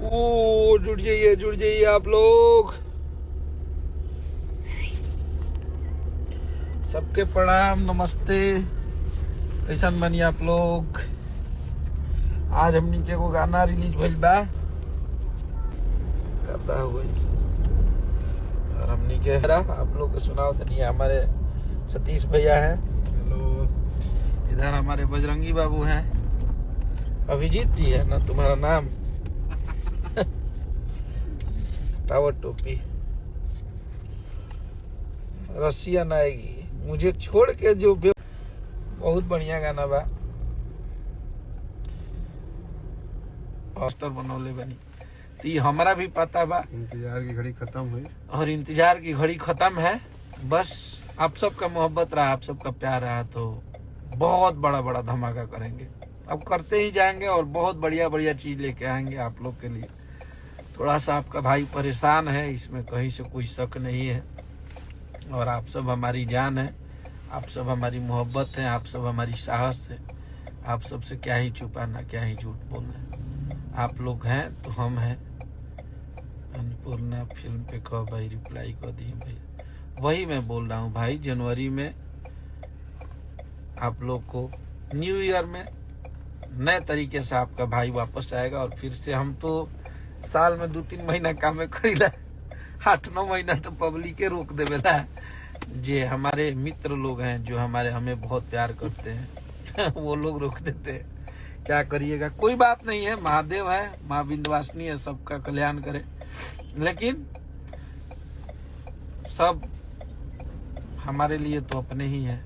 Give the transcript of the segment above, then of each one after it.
ओ जुड़ जाइए आप लोग। सबके प्रणाम, नमस्ते। कैसन बनी आप लोग? आज हमनी के एगो गाना रिलीज भइल बा, करता हुआ और हमनी के आप लोग के सुनाओ तनी। हमारे सतीश भैया हैं, हेलो। इधर हमारे बजरंगी बाबू हैं। अभिजीत जी है ना तुम्हारा नाम? टावर टोपी। रसिया न आएगी मुझे छोड़ के, जो बहुत बढ़िया गाना बा। पोस्टर बनौले बनी ती, हमारा भी पता बा। इंतजार की घड़ी खत्म हुई और इंतजार की घड़ी खत्म है। बस आप सबका मोहब्बत रहा, आप सबका प्यार रहा तो बहुत बड़ा बड़ा धमाका करेंगे। अब करते ही जाएंगे और बहुत बढ़िया बढ़िया चीज लेके आएंगे आप लोग के लिए। थोड़ा सा आपका भाई परेशान है, इसमें कहीं से कोई शक नहीं है। और आप सब हमारी जान है, आप सब हमारी मोहब्बत है, आप सब हमारी साहस है। आप सबसे क्या ही छुपाना, क्या ही झूठ बोलना। आप लोग हैं तो हम हैं। अन्नपूर्णा फिल्म पे कहो भाई, रिप्लाई कर दी भाई। वही मैं बोल रहा हूँ भाई, जनवरी में आप लोग को न्यू ईयर में नए तरीके से आपका भाई वापस आएगा। और फिर से हम तो साल में 2-3 महीना काम करीला, 8-9 महीना तो पब्लिक के रोक देवेला। जे हमारे मित्र लोग हैं, जो हमें बहुत प्यार करते हैं वो लोग रोक देते हैं। क्या करिएगा, कोई बात नहीं है। महादेव है, माँ विंध्यवासिनी है, सबका कल्याण करे। लेकिन सब हमारे लिए तो अपने ही हैं।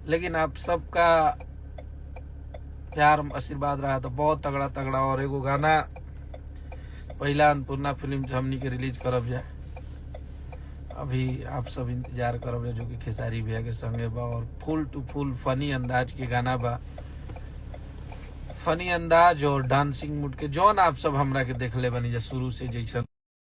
लेकिन आप सबका प्यार आशीर्वाद रहा तो बहुत तगड़ा तगड़ा और एगो गाना पहला अन्नपूर्णा फिल्म से हमनी के रिलीज करब जा। अभी आप सब इंतजार करब जा, जो कि खेसारी भैया के संगे बा। और फुल टू फुल फनी अंदाज के गाना बा। फनी अंदाज और डांसिंग मूड के जौन आप सब हमरा के देखले बनी जा शुरू से, जैसन